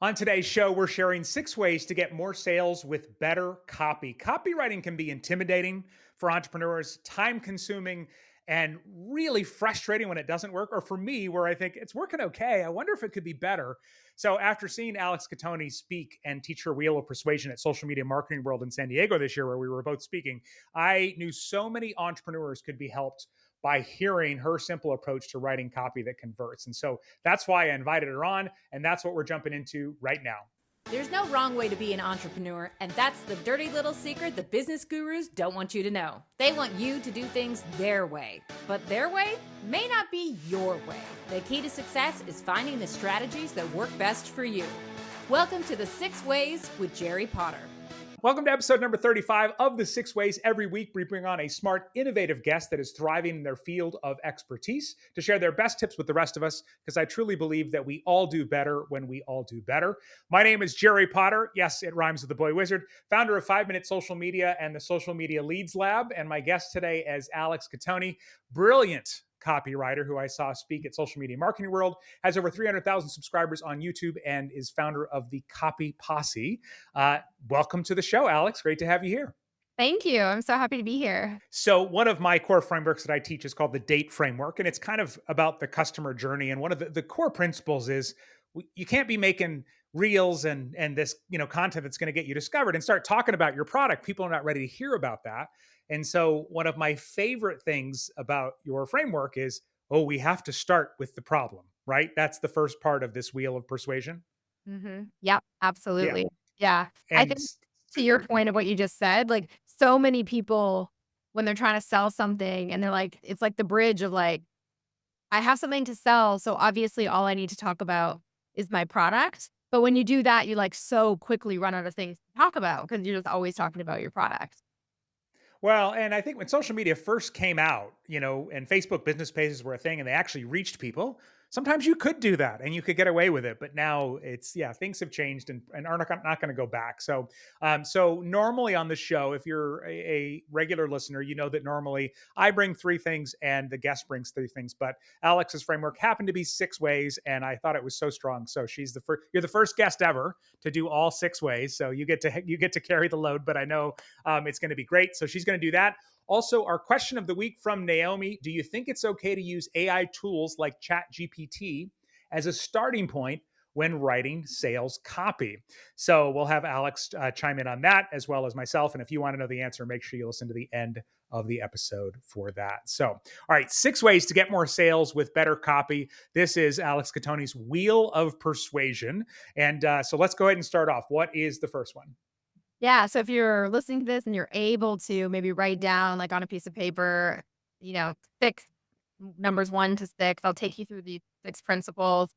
On today's show, we're sharing 6 ways to get more sales with better copy. Copywriting can be intimidating for entrepreneurs, time consuming, and really frustrating when it doesn't work. Or for me, where I think it's working okay, I wonder if it could be better. So, after seeing Alex Cattoni speak and teach her Wheel of Persuasion at Social Media Marketing World in San Diego this year, where we were both speaking, I knew so many entrepreneurs could be helped by hearing her simple approach to writing copy that converts. And so that's why I invited her on. And that's what we're jumping into right now. There's no wrong way to be an entrepreneur, and that's the dirty little secret the business gurus don't want you to know. They want you to do things their way, but their way may not be your way. The key to success is finding the strategies that work best for you. Welcome to the 6 Ways with Jerry Potter. Welcome to episode number 35 of the 6 Ways. Every week, we bring on a smart, innovative guest that is thriving in their field of expertise to share their best tips with the rest of us, because I truly believe that we all do better when we all do better. My name is Jerry Potter. Yes, it rhymes with the boy wizard, founder of 5 Minute Social Media and the Social Media Leads Lab. And my guest today is Alex Cattoni, brilliant copywriter who I saw speak at Social Media Marketing World, has over 300,000 subscribers on YouTube, and is founder of the Copy Posse. Welcome to the show, Alex. Great to have you here. Thank you. I'm so happy to be here. So, one of my core frameworks that I teach is called the DATE framework, and it's kind of about the customer journey. And one of the core principles is you can't be making reels and this content that's going to get you discovered and start talking about your product. People are not ready to hear about that. And so, one of my favorite things about your framework is, oh, we have to start with the problem, right? That's the first part of this wheel of persuasion. Yep, Yeah, absolutely. Yeah. I and think to your point of what you just said, like so many people when they're trying to sell something and they're like, it's like the bridge of like, I have something to sell. So obviously all I need to talk about is my product. But when you do that, you like so quickly run out of things to talk about because you're just always talking about your product. Well, and I think when social media first came out, and Facebook business pages were a thing and they actually reached people, sometimes you could do that and you could get away with it. But now yeah, things have changed and are not going to go back. So normally on the show, if you're a regular listener, you know that normally I bring 3 things and the guest brings 3 things. But Alex's framework happened to be 6 ways, and I thought it was so strong. So you're the first guest ever to do all 6 ways. So you get to carry the load. But I know it's going to be great. So she's going to do that. Also, our question of the week from Naomi: do you think it's okay to use AI tools like ChatGPT as a starting point when writing sales copy? So we'll have Alex chime in on that, as well as myself. And if you want to know the answer, make sure you listen to the end of the episode for that. So, all right, 6 ways to get more sales with better copy. This is Alex Cattoni's Wheel of Persuasion. And so let's go ahead and start off. What is the first one? Yeah. So if you're listening to this and you're able to maybe write down like on a piece of paper, 6 numbers 1 to 6, I'll take you through these 6 principles.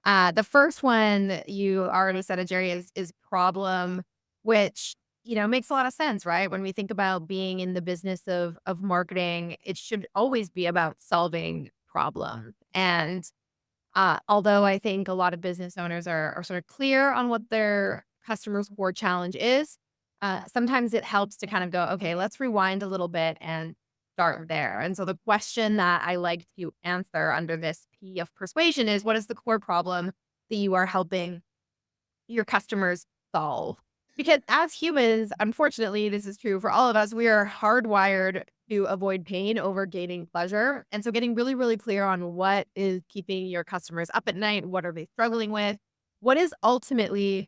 The first one you already said it, Jerry, is problem, which, makes a lot of sense, right? When we think about being in the business of marketing, it should always be about solving problems. And although I think a lot of business owners are sort of clear on what their customers' core challenge is, sometimes it helps to kind of go, okay, let's rewind a little bit and start there. And so the question that I like to answer under this P of persuasion is, what is the core problem that you are helping your customers solve? Because as humans, unfortunately, this is true for all of us, we are hardwired to avoid pain over gaining pleasure. And so getting really, really clear on what is keeping your customers up at night, what are they struggling with, what is ultimately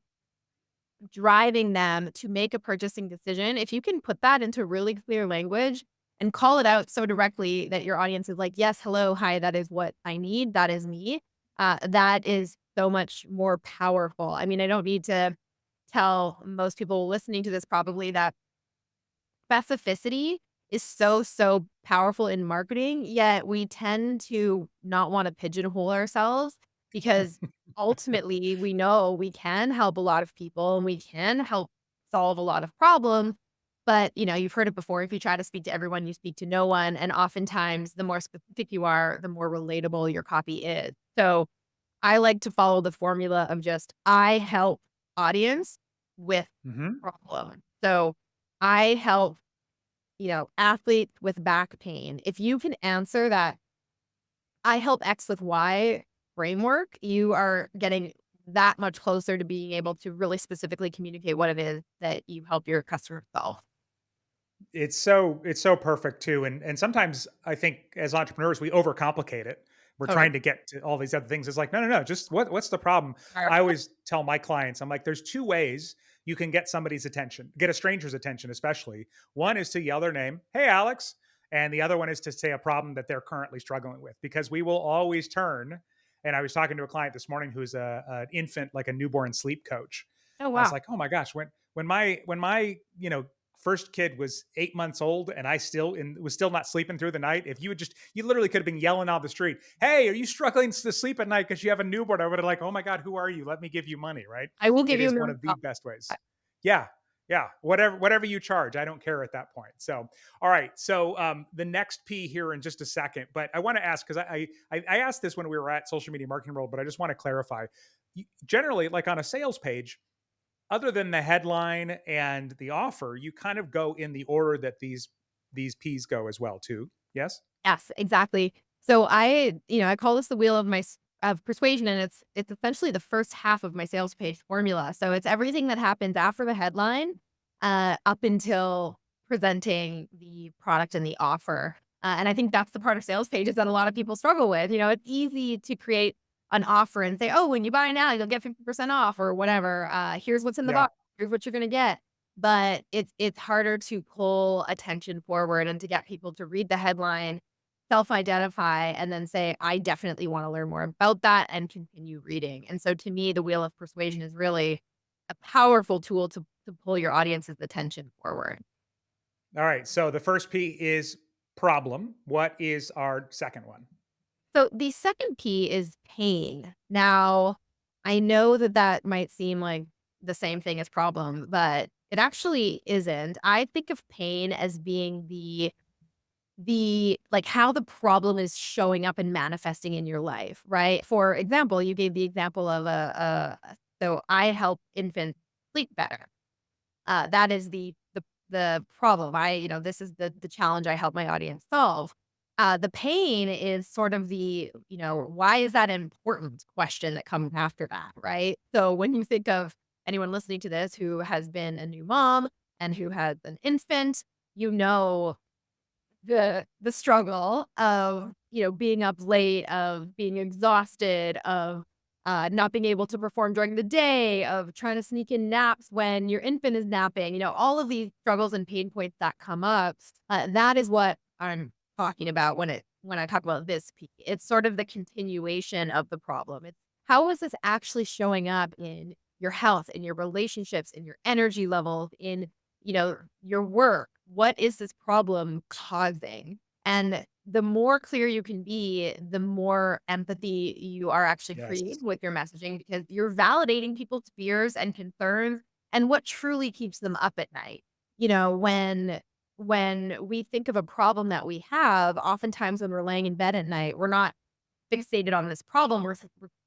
driving them to make a purchasing decision. If you can put that into really clear language and call it out so directly that your audience is like, yes, hello, hi, that is what I need. That is me. That is so much more powerful. I mean, I don't need to tell most people listening to this probably that specificity is so, so powerful in marketing, yet we tend to not want to pigeonhole ourselves because ultimately we know we can help a lot of people and we can help solve a lot of problems. But, you've heard it before. If you try to speak to everyone, you speak to no one. And oftentimes, the more specific you are, the more relatable your copy is. So I like to follow the formula of just, I help audience with Mm-hmm. problem. So I help athletes with back pain. If you can answer that, I help X with Y framework, you are getting that much closer to being able to really specifically communicate what it is that you help your customer solve. It's so perfect too, and sometimes I think as entrepreneurs we overcomplicate it. We're Totally. trying to get to all these other things. It's like, no, no, no. Just what's the problem? Sure. I always tell my clients, I'm like, there's two ways you can get somebody's attention, get a stranger's attention, especially. One is to yell their name, "Hey, Alex," and the other one is to say a problem that they're currently struggling with, because we will always turn. And I was talking to a client this morning who's an infant, like a newborn sleep coach. Oh, I was wow. like, oh my gosh, when my first kid was 8 months old and was still not sleeping through the night. If you literally could have been yelling out the street, "Hey, are you struggling to sleep at night because you have a newborn?" I would have like, "Oh my God, who are you? Let me give you money." Right? I will give It you a is one nerve of the call. best ways. Yeah. Yeah. Whatever you charge, I don't care at that point. So, all right. So, the next P here in just a second, but I want to ask, because I asked this when we were at Social Media Marketing World, but I just want to clarify. Generally, like on a sales page, other than the headline and the offer, you kind of go in the order that these P's go as well too. Yes? Yes, exactly. So I call this the wheel of of persuasion, and it's essentially the first half of my sales page formula. So it's everything that happens after the headline, up until presenting the product and the offer. And I think that's the part of sales pages that a lot of people struggle with. It's easy to create an offer and say, "Oh, when you buy now, you'll get 50% off," or whatever. Here's what's in the Yeah. box. Here's what you're gonna get. But it's harder to pull attention forward and to get people to read the headline, self-identify, and then say, "I definitely wanna learn more about that," and continue reading. And so to me, the wheel of persuasion is really a powerful tool to pull your audience's attention forward. All right. So the first P is problem. What is our second one? So the second P is pain. Now, I know that that might seem like the same thing as problem, but it actually isn't. I think of pain as being like, how the problem is showing up and manifesting in your life, right? For example, you gave the example of so I help infants sleep better. That is the problem. This is the challenge I help my audience solve. The pain is sort of why is that important question that comes after that, right? So when you think of anyone listening to this who has been a new mom and who has an infant, you know the struggle of, being up late, of being exhausted, of, not being able to perform during the day, of trying to sneak in naps when your infant is napping, all of these struggles and pain points that come up, that is what I'm talking about when I talk about this peak. It's sort of the continuation of the problem. It's how is this actually showing up in your health, in your relationships, in your energy levels, in your work. What is this problem causing? And the more clear you can be, the more empathy you are actually Yes. creating with your messaging, because you're validating people's fears and concerns and what truly keeps them up at night. When we think of a problem that we have, oftentimes when we're laying in bed at night, we're not fixated on this problem. We're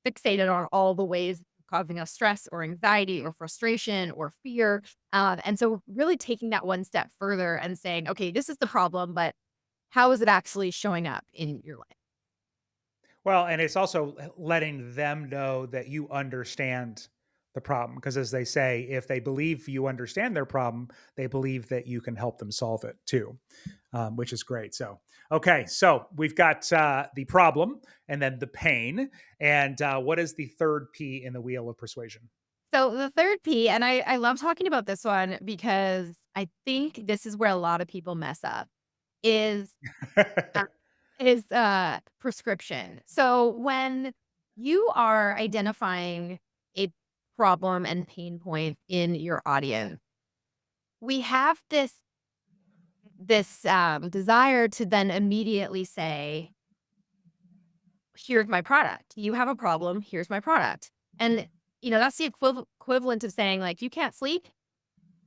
fixated on all the ways causing us stress or anxiety or frustration or fear. And so really taking that one step further and saying, okay, this is the problem, but how is it actually showing up in your life? Well, and it's also letting them know that you understand the problem. Because as they say, if they believe you understand their problem, they believe that you can help them solve it too, which is great. So, okay. So we've got the problem and then the pain. And what is the third P in the wheel of persuasion? So the third P, and I love talking about this one because I think this is where a lot of people mess up, is uh, prescription. So when you are identifying a problem and pain point in your audience, we have this desire to then immediately say, "Here's my product. You have a problem, here's my product." And, that's the equivalent of saying, like, "You can't sleep?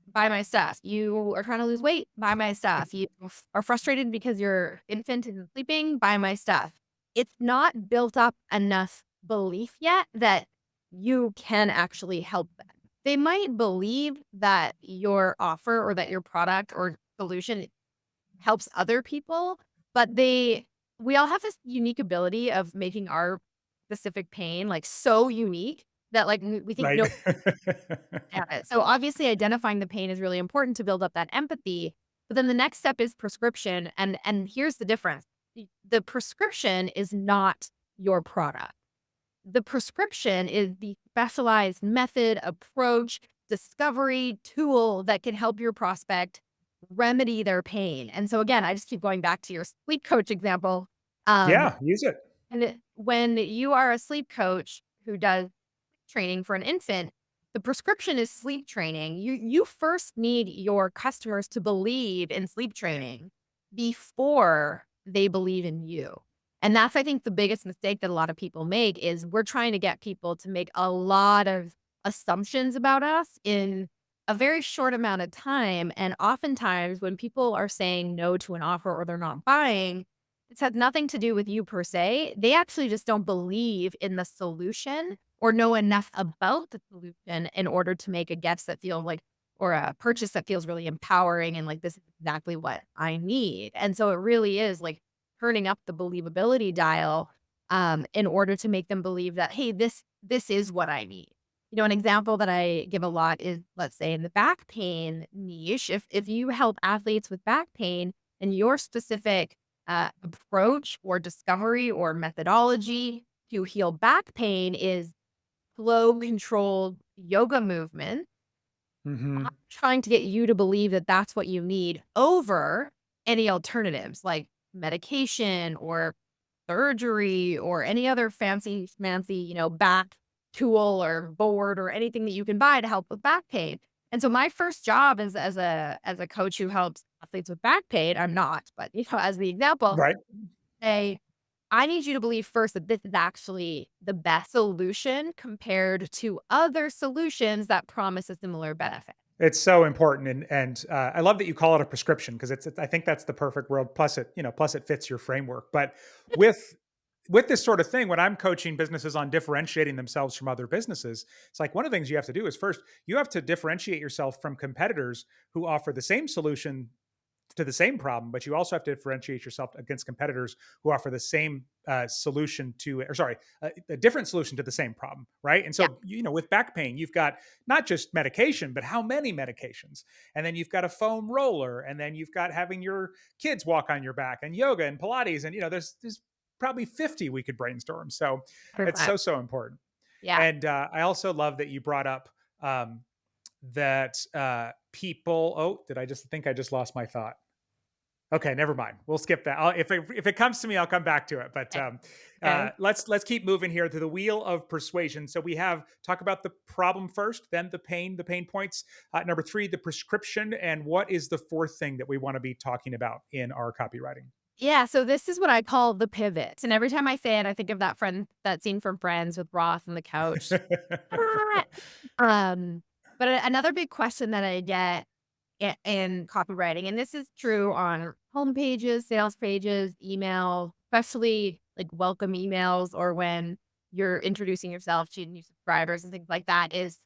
Buy my stuff. You are trying to lose weight? Buy my stuff. You are frustrated because your infant isn't sleeping? Buy my stuff." It's not built up enough belief yet that you can actually help them. They might believe that your offer or that your product or solution helps other people, but we all have this unique ability of making our specific pain, like, so unique that like we think Right. no at it. So obviously identifying the pain is really important to build up that empathy. But then the next step is prescription. And here's the difference. The prescription is not your product. The prescription is the specialized method, approach, discovery tool that can help your prospect remedy their pain. And so again, I just keep going back to your sleep coach example. Um, Yeah, use it. when you are a sleep coach who does training for an infant, the prescription is sleep training. You first need your customers to believe in sleep training before they believe in you. And that's I think the biggest mistake that a lot of people make is we're trying to get people to make a lot of assumptions about us in a very short amount of time. And oftentimes when people are saying no to an offer or they're not buying, it's had nothing to do with you per se. They actually just don't believe in the solution or know enough about the solution in order to make a guess that feel like or a purchase that feels really empowering and like this is exactly what I need. And so it really is like turning up the believability dial in order to make them believe that hey, this is what I need. You know, an example that I give a lot is let's say in the back pain niche, if you help athletes with back pain and your specific approach or discovery or methodology to heal back pain is flow controlled yoga movement, I'm Mhm. trying to get you to believe that that's what you need over any alternatives like medication or surgery or any other fancy schmancy, back tool or board or anything that you can buy to help with back pain. And so my first job is as a coach who helps athletes with back pain, I'm not, but as the example, Right. say, I need you to believe first that this is actually the best solution compared to other solutions that promise a similar benefit. It's so important, and I love that you call it a prescription because I think that's the perfect world. Plus, it fits your framework. But with with this sort of thing, when I'm coaching businesses on differentiating themselves from other businesses, it's like one of the things you have to do is first you have to differentiate yourself from competitors who offer the same solution to the same problem, but you also have to differentiate yourself against competitors who offer the same solution to, or sorry, a different solution to the same problem, right? And Yeah, so, with back pain, you've got not just medication, but how many medications? And then you've got a foam roller, and then you've got having your kids walk on your back, and yoga and Pilates, and there's probably 50 we could brainstorm. So it's 100%. so important. Yeah. And I also love that you brought up um, that people. Oh, did I just think I just lost my thought? Okay, never mind. We'll skip that. If it comes to me, I'll come back to it. But Okay. Okay. let's keep moving here to the wheel of persuasion. So we have talk about the problem first, then the pain points. Number three, the prescription, and what is the fourth thing that we want to be talking about in our copywriting? Yeah, so this is what I call the pivot, and every time I say it, I think of that scene from Friends with Ross on the couch. "Ah." But another big question that I get in copywriting, and this is true on home pages, sales pages, email, especially like welcome emails or when you're introducing yourself to new subscribers and things like that, is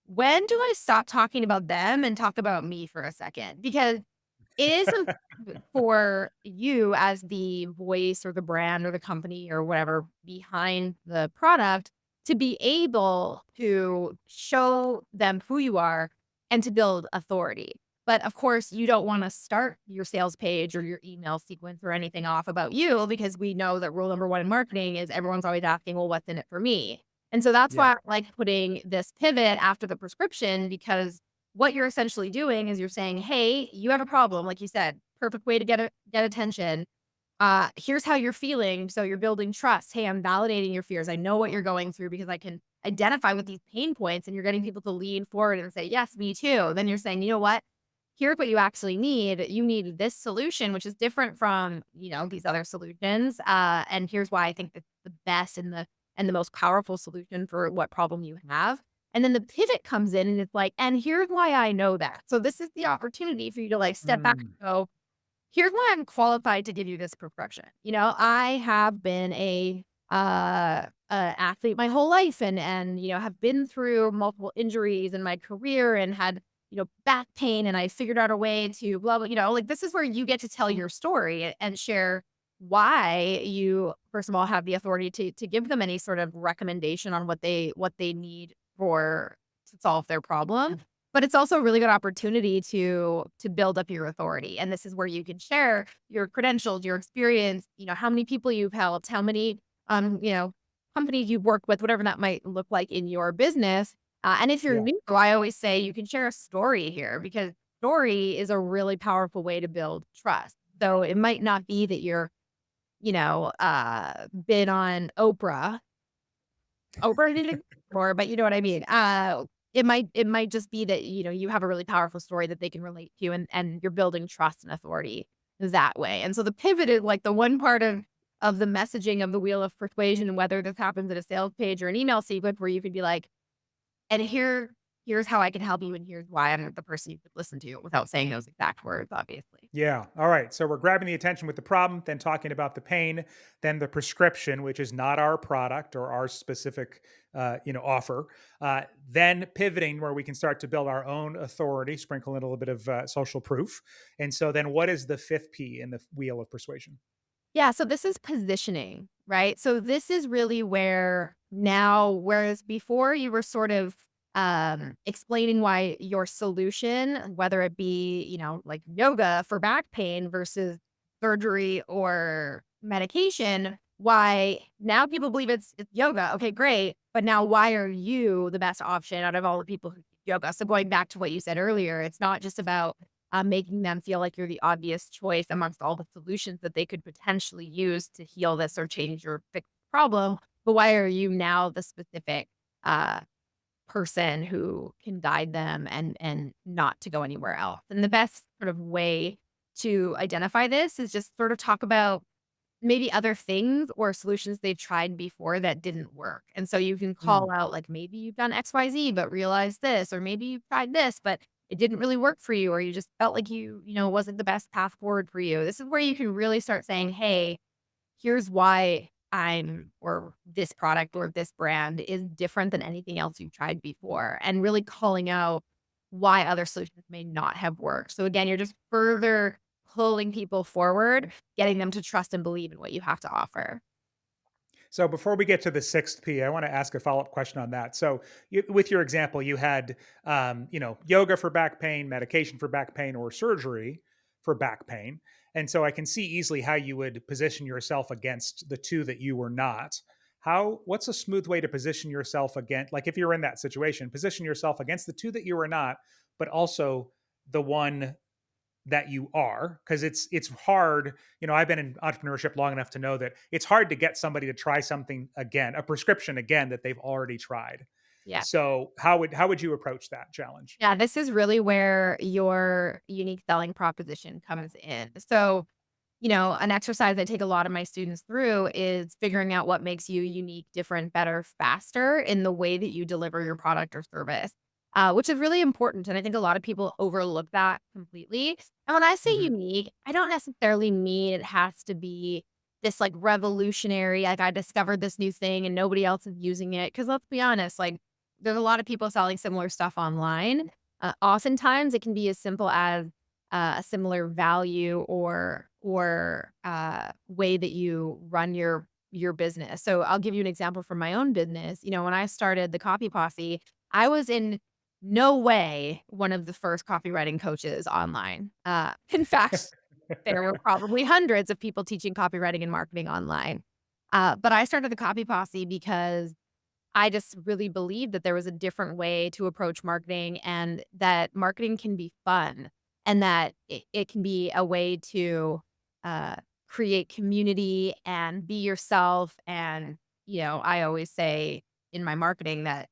when do I stop talking about them and talk about me for a second? Because it is important for you as the voice or the brand or the company or whatever behind the product to be able to show them who you are and to build authority. But of course, you don't want to start your sales page or your email sequence or anything off about you because we know that rule number one in marketing is everyone's always asking, well, what's in it for me? And so that's Yeah. why I like putting this pivot after the prescription because what you're essentially doing is you're saying, "Hey, you have a problem," like you said, perfect way to get attention. Here's how you're feeling. So you're building trust. Hey, I'm validating your fears. I know what you're going through because I can identify with these pain points and you're getting people to lean forward and say, yes, me too. Then you're saying, you know what? Here's what you actually need. You need this solution, which is different from, these other solutions. And here's why I think that's the best and the most powerful solution for what problem you have. And then the pivot comes in and it's like, and here's why I know that. So this is the opportunity for you to like step back Mm. and go, here's why I'm qualified to give you this progression. I have been a athlete my whole life and have been through multiple injuries in my career and had, back pain and I figured out a way to blah blah, like this is where you get to tell your story and share why you first of all have the authority to give them any sort of recommendation on what they need to solve their problem. But it's also a really good opportunity to build up your authority. And this is where you can share your credentials, your experience, how many people you've helped, how many companies you've worked with, whatever that might look like in your business. And if you're Yeah. new, I always say you can share a story here because story is a really powerful way to build trust. So it might not be that you're, been on Oprah didn't more, but you know what I mean. It might just be that, you have a really powerful story that they can relate to and you're building trust and authority that way. And so the pivot is like the one part of the messaging of the wheel of persuasion, and whether this happens at a sales page or an email sequence where you could be like, and here's how I can help you, and here's why I'm the person you could listen to without saying those exact words, obviously. Yeah. All right. So we're grabbing the attention with the problem, then talking about the pain, then the prescription, which is not our product or our specific, offer. Then pivoting where we can start to build our own authority, sprinkle in a little bit of social proof. And so then, what is the fifth P in the wheel of persuasion? Yeah, so this is positioning, right? So this is really where now, whereas before you were sort of explaining why your solution, whether it be, like yoga for back pain versus surgery or medication, why now people believe it's yoga. Okay, great. But now why are you the best option out of all the people who do yoga? So going back to what you said earlier, it's not just about making them feel like you're the obvious choice amongst all the solutions that they could potentially use to heal this or change or fix the problem. But why are you now the specific uh, person who can guide them and not to go anywhere else? And the best sort of way to identify this is just sort of talk about maybe other things or solutions they've tried before that didn't work. And so you can call out like, maybe you've done XYZ, but realized this, or maybe you've tried this, but it didn't really work for you, or you just felt like wasn't the best path forward for you. This is where you can really start saying, hey, here's why or this product or this brand is different than anything else you've tried before, and really calling out why other solutions may not have worked. So again, you're just further pulling people forward, getting them to trust and believe in what you have to offer. So before we get to the sixth P, I want to ask a follow up question on that. So with your example, you had, yoga for back pain, medication for back pain, or surgery for back pain. And so I can see easily how you would position yourself against the two that you were not. What's a smooth way to position yourself against, like if you're in that situation, position yourself against the two that you were not, but also the one that you are, because it's hard. I've been in entrepreneurship long enough to know that it's hard to get somebody to try something again, a prescription again, that they've already tried. Yeah. So how would you approach that challenge? Yeah, this is really where your unique selling proposition comes in. So, an exercise I take a lot of my students through is figuring out what makes you unique, different, better, faster in the way that you deliver your product or service, which is really important. And I think a lot of people overlook that completely. And when I say Mhm. unique, I don't necessarily mean it has to be this like revolutionary, like I discovered this new thing and nobody else is using it. Cause let's be honest, like there's a lot of people selling similar stuff online. Oftentimes it can be as simple as a similar value or way that you run your business. So I'll give you an example from my own business. When I started the Copy Posse, I was in no way one of the first copywriting coaches online. In fact, there were probably hundreds of people teaching copywriting and marketing online. But I started the Copy Posse because I just really believe that there was a different way to approach marketing, and that marketing can be fun, and that it can be a way to uh, create community and be yourself. And, I always say in my marketing that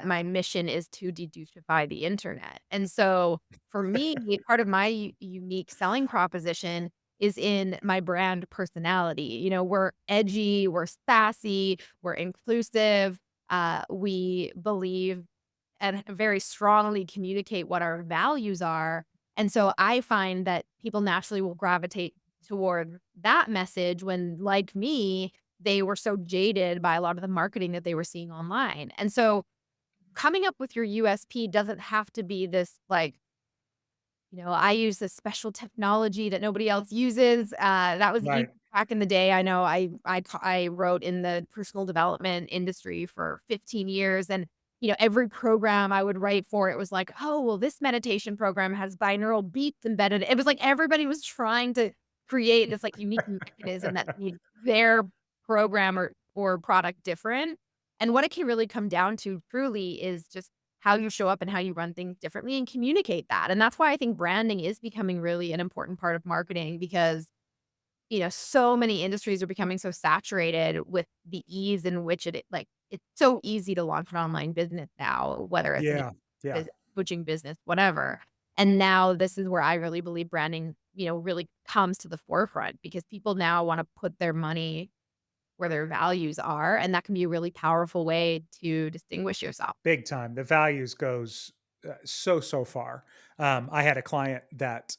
my mission is to dedustify the internet. And so for me, part of my unique selling proposition is in my brand personality. We're edgy, we're sassy, we're inclusive, we believe and very strongly communicate what our values are. And so I find that people naturally will gravitate toward that message when, like me, they were so jaded by a lot of the marketing that they were seeing online. And so coming up with your USP doesn't have to be this like, I use this special technology that nobody else uses. That was easy Right. back in the day. I know I wrote in the personal development industry for 15 years, and every program I would write for, it was like, oh, well, this meditation program has binaural beats embedded. It was like everybody was trying to create this like unique mechanism that made their program or product different. And what it can really come down to truly is just how you show up and how you run things differently and communicate that. And that's why I think branding is becoming really an important part of marketing because so many industries are becoming so saturated with the ease in which like, it's so easy to launch an online business now, whether it's an Yeah. Yeah. coaching business, whatever. And now this is where I really believe branding, really comes to the forefront because people now want to put their money where their values are. And that can be a really powerful way to distinguish yourself. Big time. The values goes so far. I had a client that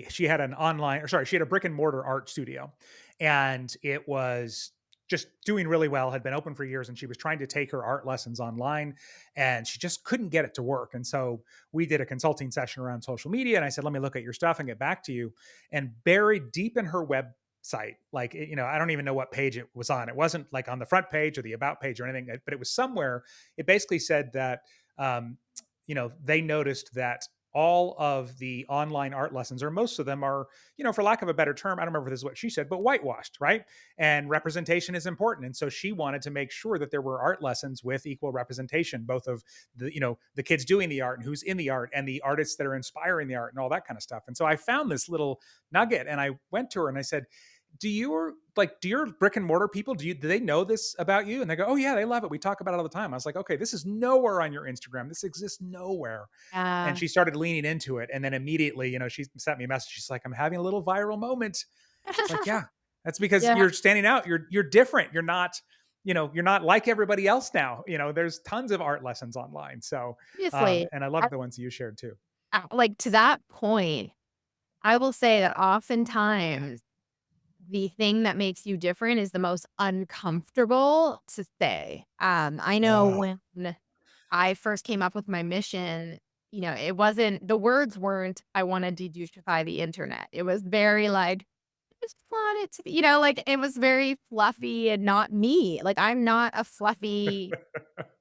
she had an online, or sorry, she had a brick and mortar art studio, and it was just doing really well. Had been open for years, and she was trying to take her art lessons online, and she just couldn't get it to work. And so we did a consulting session around social media, and I said, "Let me look at your stuff and get back to you." And buried deep in her website, like I don't even know what page it was on. It wasn't like on the front page or the about page or anything, but it was somewhere. It basically said that um, they noticed that all of the online art lessons, or most of them, are, for lack of a better term, I don't remember if this is what she said, but whitewashed, right? And representation is important. And so she wanted to make sure that there were art lessons with equal representation, both of the kids doing the art and who's in the art and the artists that are inspiring the art and all that kind of stuff. And so I found this little nugget and I went to her and I said, do your brick and mortar people, do they know this about you? And they go, oh yeah, they love it. We talk about it all the time. I was like, okay, this is nowhere on your Instagram. This exists nowhere. And Yeah. she started leaning into it. And then immediately, she sent me a message. She's like, I'm having a little viral moment. It's like, yeah, that's because Yeah. you're standing out. You're different. You're not like everybody else now. There's tons of art lessons online. So, Obviously. and I love the ones you shared too. Like to that point, I will say that oftentimes the thing that makes you different is the most uncomfortable to say. I know Oh, when I first came up with my mission, it wasn't, the words weren't, I want to dedusify the internet. It was very like, I just want it to be, like it was very fluffy and not me. Like I'm not a fluffy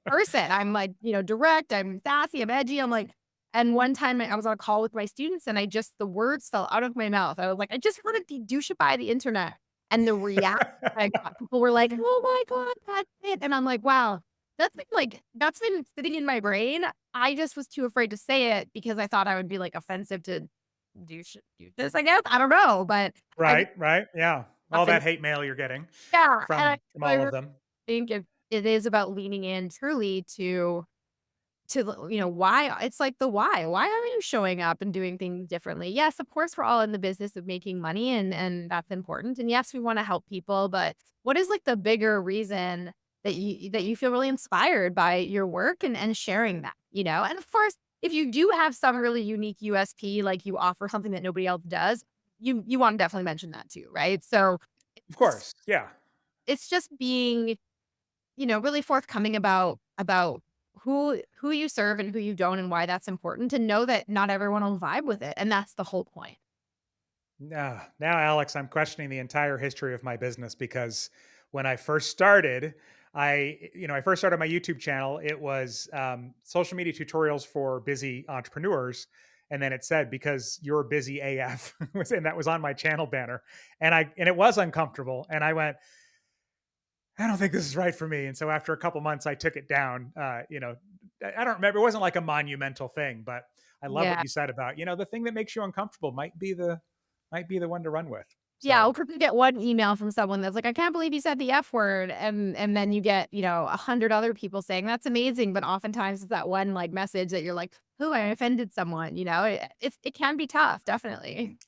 person. I'm like, direct, I'm sassy, I'm edgy. I'm like, and one time I was on a call with my students and the words fell out of my mouth. I was like, I just want to douchify the internet. And the reaction I got, people were like, oh my God, that's it. And I'm like, wow, that's been sitting in my brain. I just was too afraid to say it because I thought I would be like offensive to do this, I guess. I don't know. But I just right. Right. Yeah. All often, that hate mail you're getting yeah. And from all of them. think it is about leaning in truly to why it's like the why are you showing up and doing things differently? Yes, of course we're all in the business of making money and that's important, and yes, we want to help people, but what is like the bigger reason that you feel really inspired by your work and sharing that, and of course if you do have some really unique USP, like you offer something that nobody else does, you want to definitely mention that too, right? So Of it's course. Yeah. it's just being really forthcoming about who you serve and who you don't and why that's important, to know that not everyone will vibe with it, and that's the whole point. Now, Alex, I'm questioning the entire history of my business because when I first started, I first started my YouTube channel. It was social media tutorials for busy entrepreneurs, and then it said because you're busy AF, and that was on my channel banner, and it was uncomfortable, and I went, I don't think this is right for me. And so after a couple months, I took it down. I don't remember. It wasn't like a monumental thing, but I love what Yeah. you said about, the thing that makes you uncomfortable might be the one to run with. Yeah, So I'll probably get one email from someone that's like, "I can't believe you said the F word," and then you get, 100 other people saying, "That's amazing," but oftentimes it's that one, like, message that you're like, "Ooh, I offended someone," it can be tough, definitely.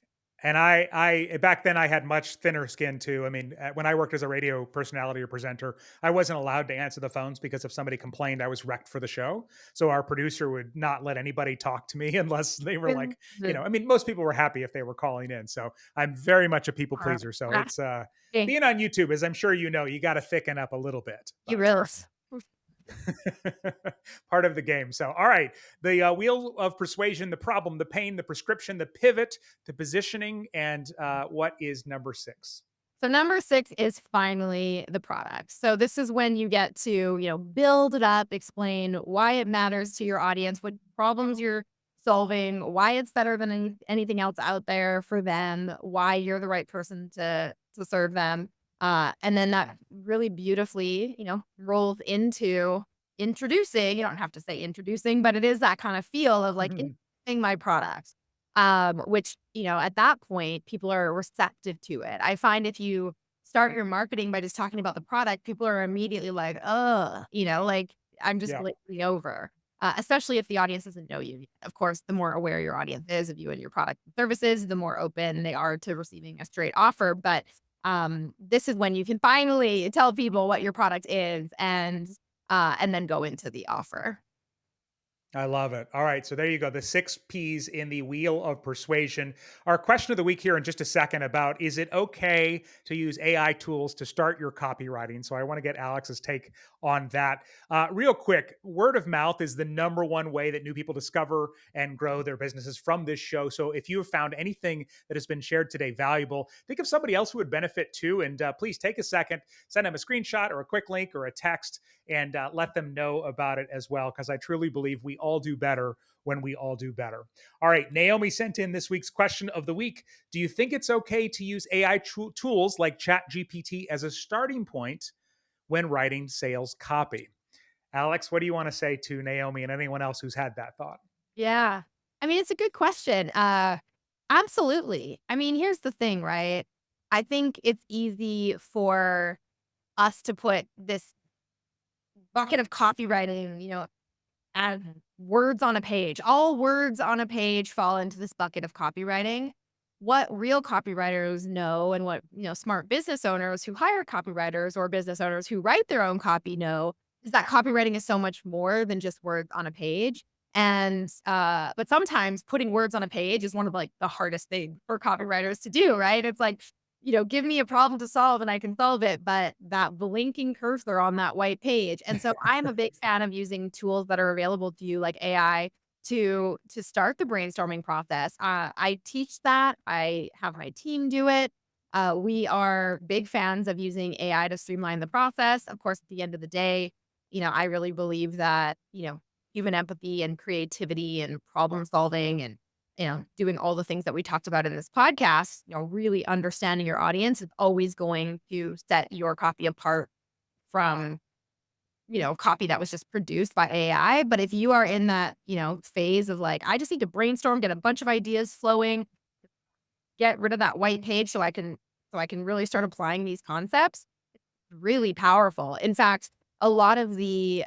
and I back then I had much thinner skin too. I mean, when I worked as a radio personality or presenter, I wasn't allowed to answer the phones because if somebody complained, I was wrecked for the show. So our producer would not let anybody talk to me unless they were like, I mean, most people were happy if they were calling in. So I'm very much a people pleaser. So it's being on YouTube, as I'm sure you got to thicken up a little bit, You but really part of the game. So, all right, the wheel of persuasion, the problem, the pain, the prescription, the pivot, the positioning, and what is number 6? So number 6 is finally the product. So this is when you get to, build it up, explain why it matters to your audience, what problems you're solving, why it's better than anything else out there for them, why you're the right person to serve them. And then that really beautifully, rolls into introducing. You don't have to say introducing, but it is that kind of feel of like introducing my product. Which, at that point, people are receptive to it. I find if you start your marketing by just talking about the product, people are immediately like, oh, like I'm just Yeah. glazing over. Especially if the audience doesn't know you. Of course, the more aware your audience is of you and your product and services, the more open they are to receiving a straight offer. But this is when you can finally tell people what your product is and then go into the offer. I love it. All right. So there you go. The 6 P's in the wheel of persuasion. Our question of the week here in just a second about, is it okay to use AI tools to start your copywriting? So I want to get Alex's take on that. Real quick, word of mouth is the number one way that new people discover and grow their businesses from this show. So if you have found anything that has been shared today valuable, think of somebody else who would benefit too. And please take a second, send them a screenshot or a quick link or a text and let them know about it as well, because I truly believe we all do better when we all do better. All right, Naomi sent in this week's question of the week. Do you think it's okay to use AI tools like ChatGPT as a starting point when writing sales copy? Alex, what do you want to say to Naomi and anyone else who's had that thought? Yeah. I mean, it's a good question. Absolutely. I mean, here's the thing, right? I think it's easy for us to put this bucket of copywriting, and words on a page. All words on a page fall into this bucket of copywriting. What real copywriters know and what, smart business owners who hire copywriters or business owners who write their own copy know is that copywriting is so much more than just words on a page. And but sometimes putting words on a page is one of like the hardest things for copywriters to do, right? It's like, give me a problem to solve and I can solve it, but that blinking cursor on that white page. And so I'm a big fan of using tools that are available to you like AI to start the brainstorming process. I teach that. I have my team do it. We are big fans of using AI to streamline the process. Of course, at the end of the day, I really believe that, human empathy and creativity and problem solving and doing all the things that we talked about in this podcast, really understanding your audience is always going to set your copy apart from, copy that was just produced by AI. But if you are in that, phase of like, I just need to brainstorm, get a bunch of ideas flowing, get rid of that white page so I can really start applying these concepts, really powerful. In fact, a lot of the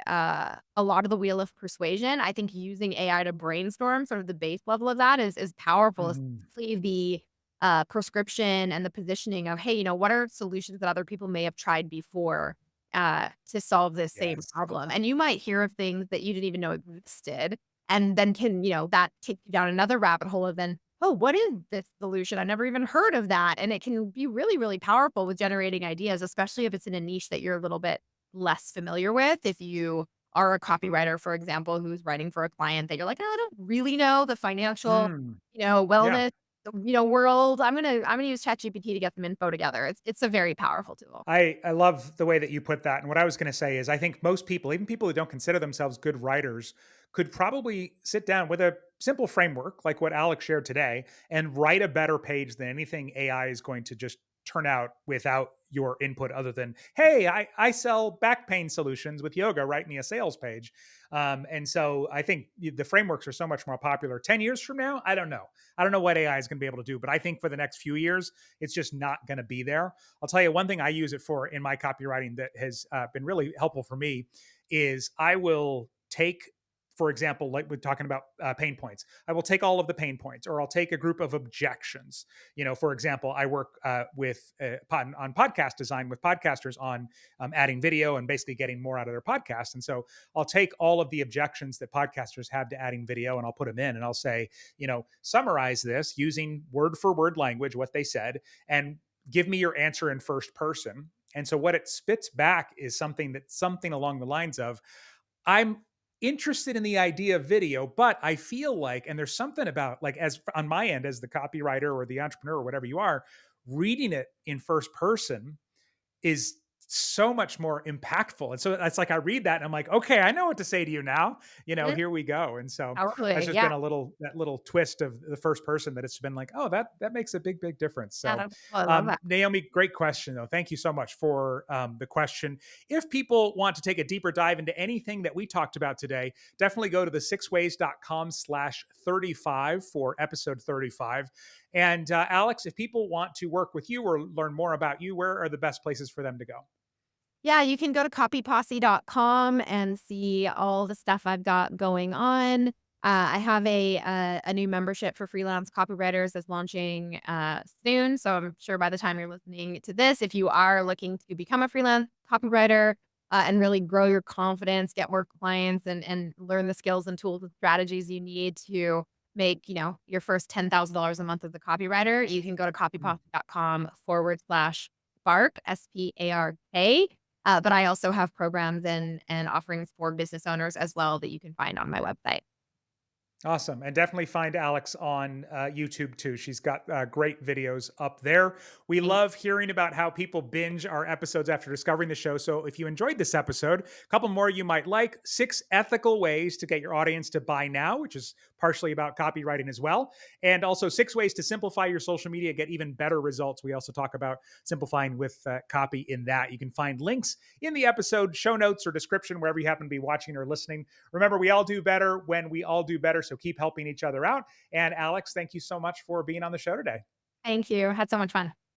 wheel of persuasion, I think using AI to brainstorm sort of the base level of that is powerful, Mhm. especially the prescription and the positioning of, hey, what are solutions that other people may have tried before to solve this same Yes. problem? And you might hear of things that you didn't even know existed, and then that take you down another rabbit hole of then, oh, what is this solution? I never even heard of that. And it can be really, really powerful with generating ideas, especially if it's in a niche that you're a little bit less familiar with. If you are a copywriter, for example, who's writing for a client that you're like, "Oh, I don't really know the financial, Mm. Yeah. wellness, world. I'm gonna use ChatGPT to get some info together." It's a very powerful tool. I love the way that you put that. And what I was going to say is, I think most people, even people who don't consider themselves good writers, could probably sit down with a simple framework like what Alex shared today and write a better page than anything AI is going to just turn out without your input, other than, hey, I sell back pain solutions with yoga, write me a sales page. And so I think the frameworks are so much more popular. 10 years from now, I don't know. I don't know what AI is going to be able to do, but I think for the next few years, it's just not going to be there. I'll tell you one thing I use it for in my copywriting that has been really helpful for me is I will take, for example, like we're talking about pain points, I will take all of the pain points, or I'll take a group of objections. For example, I work on podcast design with podcasters on adding video and basically getting more out of their podcast. And so I'll take all of the objections that podcasters have to adding video and I'll put them in and I'll say, summarize this using word for word language, what they said, and give me your answer in first person. And so what it spits back is something along the lines of, I'm interested in the idea of video, but I feel like, and there's something about like, as on my end, as the copywriter or the entrepreneur or whatever you are, reading it in first person is so much more impactful. And so it's like I read that and I'm like, okay, I know what to say to you now. Mhm. Here we go. And so that's Totally. just Yeah. been that little twist of the first person that it's been like, oh, that makes a big difference. Yeah. So I love that. Naomi, great question though. Thank you so much for the question. If people want to take a deeper dive into anything that we talked about today, definitely go to the sixways.com/35 for episode 35. And Alex, if people want to work with you or learn more about you, where are the best places for them to go? Yeah, you can go to copyposse.com and see all the stuff I've got going on. I have a new membership for freelance copywriters that's launching soon. So I'm sure by the time you're listening to this, if you are looking to become a freelance copywriter and really grow your confidence, get more clients, and learn the skills and tools and strategies you need to make your first $10,000 a month as a copywriter, you can go to copyposse.com/spark, SPARK. But I also have programs and offerings for business owners as well that you can find on my website. Awesome. And definitely find Alex on YouTube too. She's got great videos up there. We Thank love hearing about how people binge our episodes after discovering the show. So if you enjoyed this episode, a couple more you might like: 6 ethical ways to get your audience to buy now, which is partially about copywriting as well. And also 6 ways to simplify your social media, get even better results. We also talk about simplifying with copy in that. You can find links in the episode show notes or description, wherever you happen to be watching or listening. Remember, we all do better when we all do better. So keep helping each other out. And Alex, thank you so much for being on the show today. you. Had so much fun.